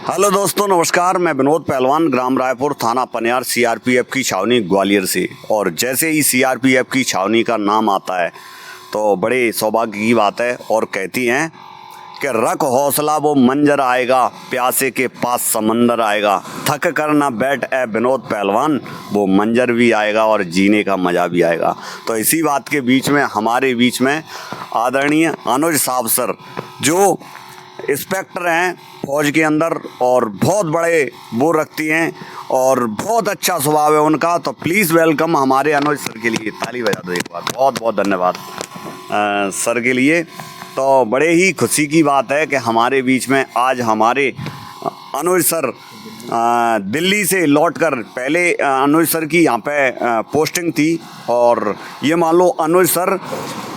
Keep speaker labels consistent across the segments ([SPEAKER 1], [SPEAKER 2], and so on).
[SPEAKER 1] Hello दोस्तों, नमस्कार। मैं विनोद पहलवान, ग्राम रायपुर, थाना पनियार, सीआरपीएफ की छावनी ग्वालियर से। और जैसे ही सीआरपीएफ की छावनी का नाम आता है तो बड़े सौभाग्य की बात है। और कहती हैं कि रख हौसला वो मंजर आएगा, प्यासे के पास समंदर आएगा, थक कर ना बैठ ए विनोद पहलवान, वो मंजर भी आएगा और जीने का मज़ा भी आएगा। तो इसी बात के बीच में हमारे बीच में आदरणीय अनुज साहब सर, जो इंस्पेक्टर हैं फौज के अंदर और बहुत बड़े वो रखती हैं और बहुत अच्छा स्वभाव है उनका। तो प्लीज़ वेलकम हमारे अनुज सर के लिए। ताली बजा दो एक बार। बहुत बहुत धन्यवाद सर के लिए। तो बड़े ही खुशी की बात है कि हमारे बीच में आज हमारे अनुज सर दिल्ली से लौटकर, पहले अनुज सर की यहाँ पे पोस्टिंग थी और ये मान लो अनुज सर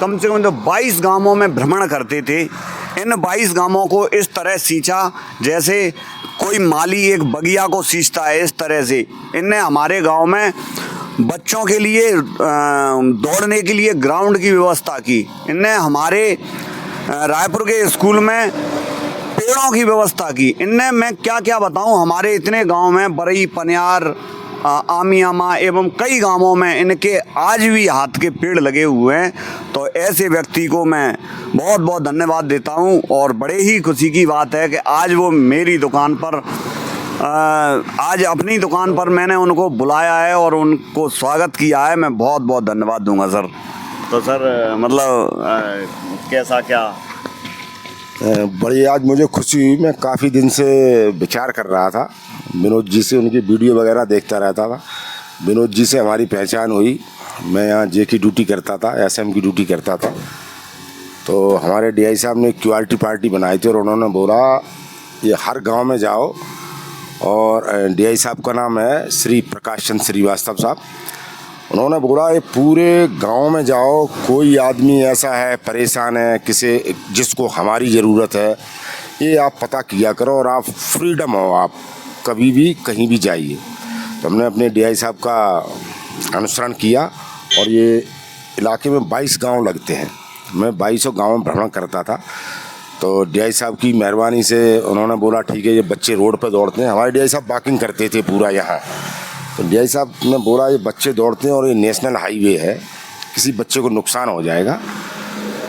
[SPEAKER 1] कम से कम तो 22 गांवों में भ्रमण करते थे। इन 22 गांवों को इस तरह सींचा जैसे कोई माली एक बगिया को सींचता है, इस तरह से इनने हमारे गांव में बच्चों के लिए दौड़ने के लिए ग्राउंड की व्यवस्था की। इनने हमारे रायपुर के स्कूल में पेड़ों की व्यवस्था की। इनने, मैं क्या क्या बताऊं, हमारे इतने गांव में बरई, पनियार, आमियामा एवं कई गांवों में इनके आज भी हाथ के पेड़ लगे हुए हैं। तो ऐसे व्यक्ति को मैं बहुत बहुत धन्यवाद देता हूं। और बड़े ही खुशी की बात है कि आज वो मेरी दुकान पर, आज अपनी दुकान पर मैंने उनको बुलाया है और उनको स्वागत किया है। मैं बहुत बहुत धन्यवाद दूंगा सर। तो सर मतलब कैसा क्या
[SPEAKER 2] बड़ी आज मुझे खुशी हुई। मैं काफ़ी दिन से विचार कर रहा था, विनोद जी से उनकी वीडियो वगैरह देखता रहता था। विनोद जी से हमारी पहचान हुई। मैं यहाँ जे की ड्यूटी करता था, एसएम की ड्यूटी करता था। तो हमारे डीआई साहब ने क्यूआरटी पार्टी बनाई थी और उन्होंने बोला ये हर गांव में जाओ। और डीआई साहब का नाम है श्री प्रकाश चंद्र श्रीवास्तव साहब। उन्होंने बोला ये पूरे गांव में जाओ, कोई आदमी ऐसा है परेशान है, किसी जिसको हमारी ज़रूरत है, ये आप पता किया करो और आप फ्रीडम हो, आप कभी भी कहीं भी जाइए। तो हमने अपने डीआई साहब का अनुसरण किया और ये इलाके में 22 गांव लगते हैं। मैं 2200 गाँव में भ्रमण करता था। तो डीआई साहब की मेहरबानी से उन्होंने बोला ठीक है, ये बच्चे रोड पर दौड़ते हैं। हमारे डीआई साहब वॉकिंग करते थे पूरा यहाँ। तो डीआई साहब ने बोला ये बच्चे दौड़ते हैं और ये नेशनल हाईवे है, किसी बच्चे को नुकसान हो जाएगा।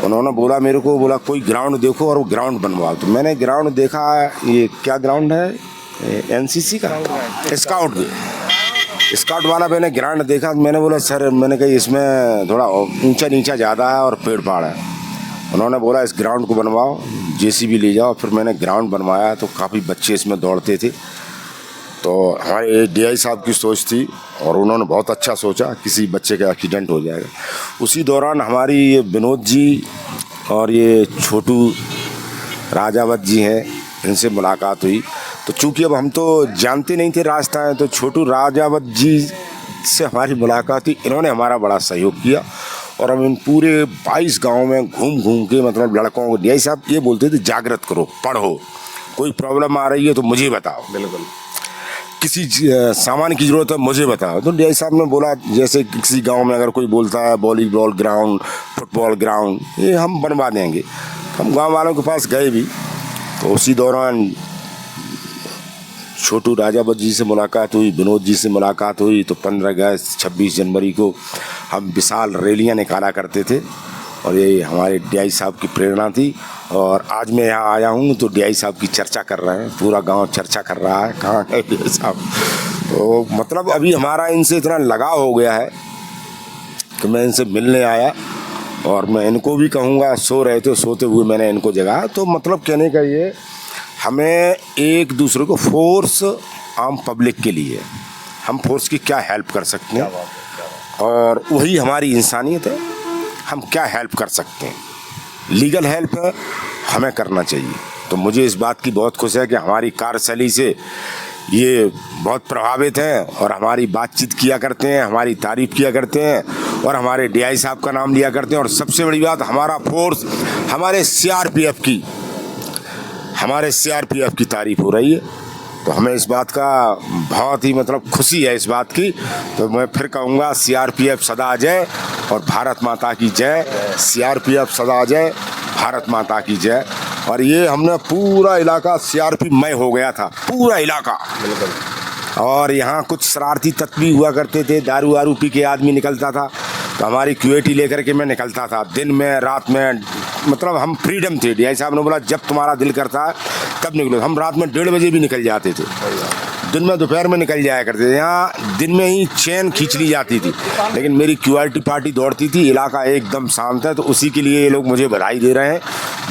[SPEAKER 2] उन्होंने बोला मेरे को, बोला कोई ग्राउंड देखो और वो ग्राउंड बनवाओ। तो मैंने ग्राउंड देखा। ये क्या ग्राउंड है? एनसीसी का स्काउट वाला मैंने ग्राउंड देखा। मैंने बोला सर, मैंने कहा इसमें थोड़ा ऊंचा नीचा ज़्यादा है और पेड़ पहाड़ है। उन्होंने बोला इस ग्राउंड को बनवाओ, जेसीबी ले जाओ। फिर मैंने ग्राउंड बनवाया तो काफ़ी बच्चे इसमें दौड़ते थे। तो हमारे डीआई साहब की सोच थी और उन्होंने बहुत अच्छा सोचा, किसी बच्चे का एक्सीडेंट हो जाएगा। उसी दौरान हमारी ये विनोद जी और ये छोटू राजावत जी हैं, इनसे मुलाकात हुई। तो चूँकि अब हम तो जानते नहीं थे रास्ता है, तो छोटू राजावत जी से हमारी मुलाकात हुई। इन्होंने हमारा बड़ा सहयोग किया और हम इन पूरे 22 गाँव में घूम घूम के, मतलब लड़कों को, डीआई साहब ये बोलते थे जागृत करो, पढ़ो, कोई प्रॉब्लम आ रही है तो मुझे बताओ, बिल्कुल किसी सामान की ज़रूरत है मुझे बताओ। तो डीआई साहब ने बोला जैसे किसी गांव में अगर कोई बोलता है वॉलीबॉल ग्राउंड, फुटबॉल ग्राउंड, ये हम बनवा देंगे। हम गांव वालों के पास गए भी। तो उसी दौरान छोटू राजावत जी से मुलाकात हुई, विनोद जी से मुलाकात हुई। तो 15 अगस्त 26 जनवरी को हम विशाल रैलियाँ निकाला करते थे और ये हमारे डीआई साहब की प्रेरणा थी। और आज मैं यहाँ आया हूँ तो डीआई साहब की चर्चा कर रहे हैं, पूरा गांव चर्चा कर रहा है कहाँ है डीआई साहब। तो मतलब अभी हमारा इनसे इतना लगाव हो गया है कि मैं इनसे मिलने आया और मैं इनको भी कहूँगा, सो रहे थे, सोते हुए मैंने इनको जगाया। तो मतलब कहने का ये, हमें एक दूसरे को, फोर्स आम पब्लिक के लिए, हम फोर्स की क्या हेल्प कर सकते हैं और वही हमारी इंसानियत है। हम क्या हेल्प कर सकते हैं, लीगल हेल्प है, हमें करना चाहिए। तो मुझे इस बात की बहुत खुशी है कि हमारी कार्यशैली से ये बहुत प्रभावित हैं और हमारी बातचीत किया करते हैं, हमारी तारीफ़ किया करते हैं और हमारे डीआई साहब का नाम लिया करते हैं। और सबसे बड़ी बात, हमारा फोर्स, हमारे सीआरपीएफ की तारीफ़ हो रही है। तो हमें इस बात का बहुत ही मतलब खुशी है इस बात की। तो मैं फिर कहूँगा सीआरपीएफ सदा जय और भारत माता की जय। सीआरपीएफ सदा जय, भारत माता की जय। और ये हमने पूरा इलाका सीआरपी मय हो गया था, पूरा इलाका। और यहाँ कुछ शरारती तत्व भी हुआ करते थे, दारू वारू पी के आदमी निकलता था, तो हमारी क्यूएटी लेकर के मैं निकलता था दिन में रात में, मतलब हम फ्रीडम थे। डीआई साहब ने बोला जब तुम्हारा दिल करता है तब निकलो। हम रात में 1:30 बजे भी निकल जाते थे, दिन में दोपहर में निकल जाया करते थे। यहाँ दिन में ही चैन खींच ली जाती थी, लेकिन मेरी क्यूआरटी पार्टी दौड़ती थी, इलाका एकदम शांत है। तो उसी के लिए ये लोग मुझे बधाई दे रहे हैं,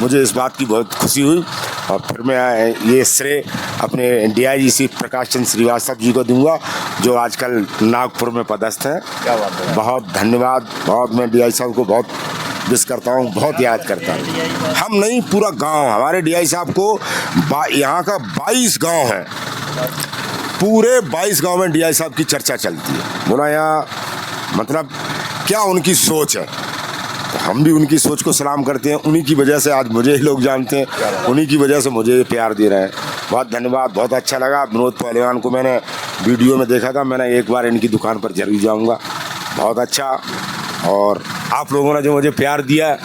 [SPEAKER 2] मुझे इस बात की बहुत खुशी हुई। और फिर मैं ये श्रेय अपने डीआईजी श्री प्रकाश चंद्र श्रीवास्तव जी को दूंगा, जो आजकल नागपुर में पदस्थ हैं।
[SPEAKER 1] क्या बात है।
[SPEAKER 2] बहुत धन्यवाद, बहुत मैं डीआई साहब को बहुत मिस करता हूँ, बहुत याद करता हूँ। हम नहीं, पूरा गांव, हमारे डीआई साहब को यहाँ का 22 गांव है, पूरे 22 गांव में डीआई साहब की चर्चा चलती है। बोला यहाँ मतलब क्या उनकी सोच है, तो हम भी उनकी सोच को सलाम करते हैं। उन्हीं की वजह से आज मुझे लोग जानते हैं, उन्हीं की वजह से मुझे प्यार दे रहे हैं। बहुत धन्यवाद, बहुत अच्छा लगा। विनोद पहलवान को मैंने वीडियो में देखा था, मैंने एक बार इनकी दुकान पर जरूर जाऊँगा। बहुत अच्छा, और आप लोगों ने जो मुझे प्यार दिया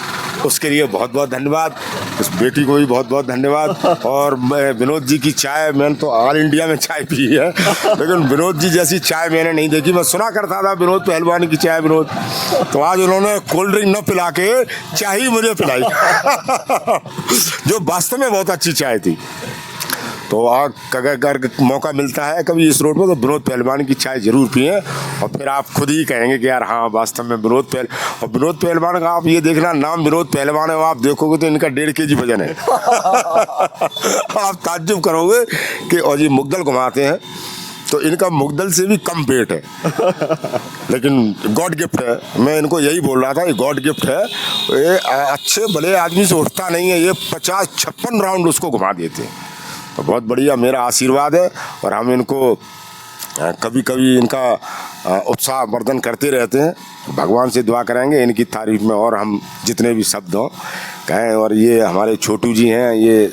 [SPEAKER 2] उसके लिए बहुत बहुत धन्यवाद। उस बेटी को भी बहुत बहुत धन्यवाद। और मैं विनोद जी की चाय, मैंने तो ऑल इंडिया में चाय पी है, लेकिन विनोद जी जैसी चाय मैंने नहीं देखी। मैं सुना करता था विनोद पहलवान की चाय विनोद, तो आज उन्होंने कोल्ड ड्रिंक न पिला के चाय ही मुझे पिलाई जो वास्तव में बहुत अच्छी चाय थी। तो अगर मौका मिलता है कभी इस रोड पर, तो विनोद पहलवान की चाय जरूर पिएं, और फिर आप खुद ही कहेंगे कि यार हाँ वास्तव में विनोद पहलवान का आप ये देखना, नाम विनोद पहलवान है, आप देखोगे तो इनका 1.5 kg वजन है आप ताज्जुब करोगे कि और ये मुग्दल घुमाते हैं तो इनका मुग्दल से भी कम पेट है लेकिन गॉड गिफ्ट है। मैं इनको यही बोल रहा था, ये गॉड गिफ्ट है। ये अच्छे भले आदमी से उठता नहीं है, ये 50-56 राउंड उसको घुमा देते हैं। तो बहुत बढ़िया, मेरा आशीर्वाद है। और हम इनको कभी कभी इनका उत्साह वर्धन करते रहते हैं। भगवान से दुआ करेंगे इनकी तारीफ में और हम जितने भी शब्द हों कहें। और ये हमारे छोटू जी हैं, ये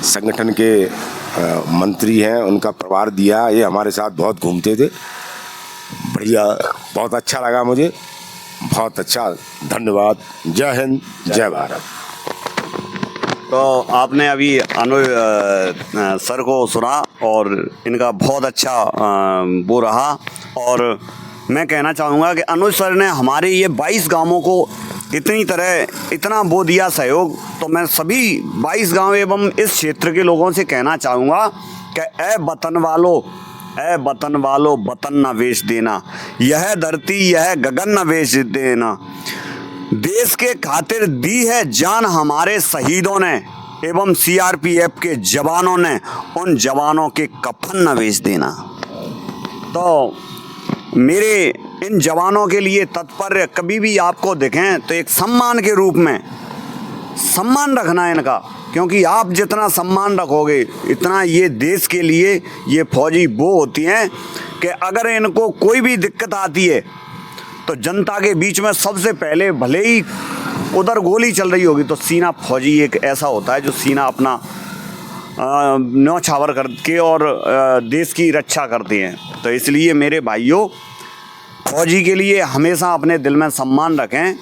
[SPEAKER 2] संगठन के मंत्री हैं, उनका प्रभार दिया, ये हमारे साथ बहुत घूमते थे। बढ़िया, बहुत अच्छा लगा मुझे, बहुत अच्छा, धन्यवाद। जय हिंद, जय भारत।
[SPEAKER 1] तो आपने अभी अनुज सर को सुना और इनका बहुत अच्छा वो रहा। और मैं कहना चाहूँगा कि अनुज सर ने हमारे ये 22 गांवों को इतनी तरह इतना वो दिया सहयोग। तो मैं सभी 22 गांव एवं इस क्षेत्र के लोगों से कहना चाहूँगा कि ए वतन वालो वतन न बेच देना, यह धरती यह गगन न बेच देना। देश के खातिर दी है जान हमारे शहीदों ने एवं सीआरपीएफ के जवानों ने, उन जवानों के कफन न बेच देना। तो मेरे इन जवानों के लिए तत्पर कभी भी आपको दिखें तो एक सम्मान के रूप में सम्मान रखना है इनका, क्योंकि आप जितना सम्मान रखोगे इतना ये देश के लिए ये फौजी वो होती हैं कि अगर इनको कोई भी दिक्कत आती है तो जनता के बीच में सबसे पहले, भले ही उधर गोली चल रही होगी तो सीना फौजी एक ऐसा होता है जो सीना अपना न्यौछावर करके और देश की रक्षा करते हैं। तो इसलिए मेरे भाइयों, फौजी के लिए हमेशा अपने दिल में सम्मान रखें।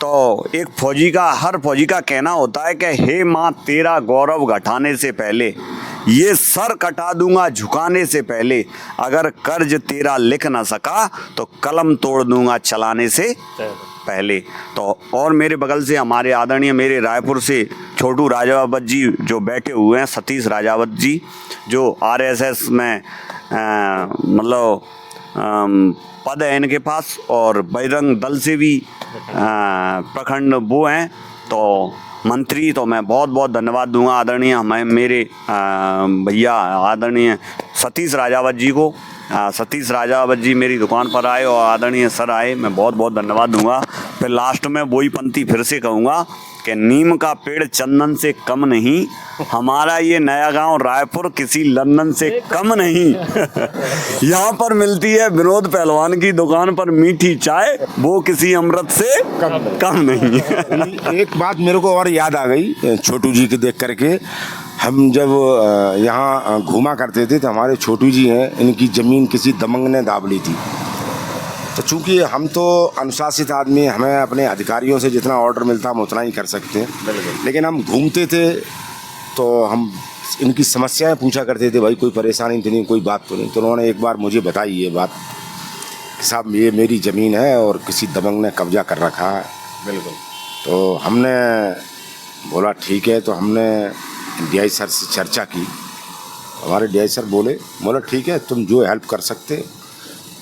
[SPEAKER 1] तो एक फौजी का, हर फौजी का कहना होता है कि हे माँ तेरा गौरव घटाने से पहले, ये सर कटा दूंगा झुकाने से पहले, अगर कर्ज तेरा लिख ना सका तो कलम तोड़ दूंगा चलाने से पहले। तो और मेरे बगल से हमारे आदरणीय, मेरे रायपुर से छोटू राजावत जी जो बैठे हुए हैं, सतीश राजावत जी जो आरएसएस में मतलब पद है इनके पास, और बजरंग दल से भी प्रखंड वो हैं तो मंत्री। तो मैं बहुत बहुत धन्यवाद दूंगा आदरणीय मेरे भैया आदरणीय सतीश राजावत जी को। सतीश राजावत जी मेरी दुकान पर आए और आदरणीय सर आए, मैं बहुत बहुत धन्यवाद दूंगा। फिर लास्ट में वही पंक्ति फिर से कहूँगा कि नीम का पेड़ चंदन से कम नहीं, हमारा ये नया गांव रायपुर किसी लंदन से कम नहीं यहाँ पर मिलती है विनोद पहलवान की दुकान पर मीठी चाय, वो किसी अमृत से कम नहीं
[SPEAKER 2] एक बात मेरे को और याद आ गई छोटू जी के देख करके। हम जब यहाँ घूमा करते थे तो हमारे छोटू जी हैं, इनकी ज़मीन किसी दबंग ने दाब ली थी। तो चूँकि हम तो अनुशासित आदमी, हमें अपने अधिकारियों से जितना ऑर्डर मिलता हम उतना ही कर सकते हैं, लेकिन हम घूमते थे तो हम इनकी समस्याएं पूछा करते थे, भाई कोई परेशानी तो नहीं, कोई बात तो नहीं। तो उन्होंने एक बार मुझे बताई ये बात कि साहब ये मेरी ज़मीन है और किसी दबंग ने कब्जा कर रखा है।
[SPEAKER 1] बिल्कुल।
[SPEAKER 2] तो हमने बोला ठीक है, तो हमने डीआई सर से चर्चा की। हमारे डीआई सर बोला ठीक है, तुम जो हेल्प कर सकते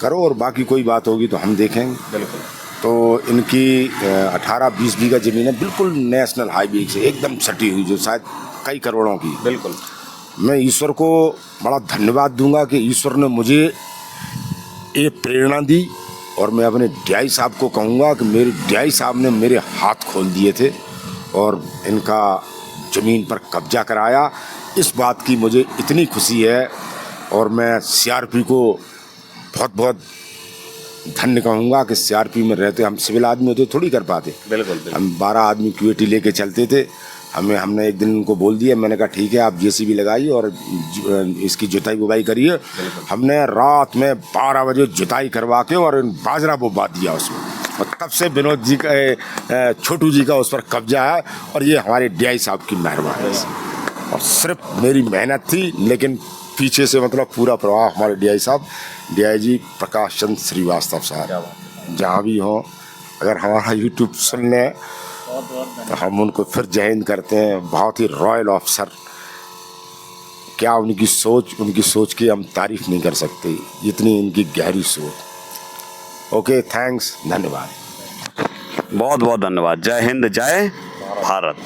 [SPEAKER 2] करो और बाकी कोई बात होगी तो हम देखेंगे।
[SPEAKER 1] बिल्कुल।
[SPEAKER 2] तो इनकी 18-20 बीघा ज़मीन है, बिल्कुल नेशनल हाईवे से एकदम सटी हुई, जो शायद कई करोड़ों की।
[SPEAKER 1] बिल्कुल।
[SPEAKER 2] मैं ईश्वर को बड़ा धन्यवाद दूंगा कि ईश्वर ने मुझे ये प्रेरणा दी, और मैं अपने डीआई साहब को कहूँगा कि मेरे डीआई साहब ने मेरे हाथ खोल दिए थे और इनका ज़मीन पर कब्जा कराया। इस बात की मुझे इतनी खुशी है, और मैं सीआरपी को बहुत बहुत धन्य कहूँगा कि सीआरपी में रहते हम सिविल आदमी होते थोड़ी कर पाते।
[SPEAKER 1] बिल्कुल।
[SPEAKER 2] हम 12 आदमी क्यूएटी लेके चलते थे। हमने एक दिन उनको बोल दिया, मैंने कहा ठीक है आप जेसीबी लगाइए और इसकी जुताई बुवाई करिए। हमने रात में 12 बजे जुताई करवा के और बाजरा बोबा दिया उसमें, और तब से विनोद जी का, छोटू जी का उस पर कब्जा है, और ये हमारे डीआई साहब की मेहरबानी है। और सिर्फ मेरी मेहनत थी, लेकिन पीछे से मतलब पूरा प्रवाह हमारे डीआई साहब, डीआईजी प्रकाश चंद्र श्रीवास्तव साहब जहाँ भी हों, अगर हमारा यूट्यूब सुन लें तो हम उनको फिर जय हिंद करते हैं। बहुत ही रॉयल ऑफिसर, क्या उनकी सोच की हम तारीफ नहीं कर सकते, इतनी इनकी गहरी सोच। ओके, थैंक्स, धन्यवाद।
[SPEAKER 1] बहुत बहुत धन्यवाद। जय हिंद, जय भारत।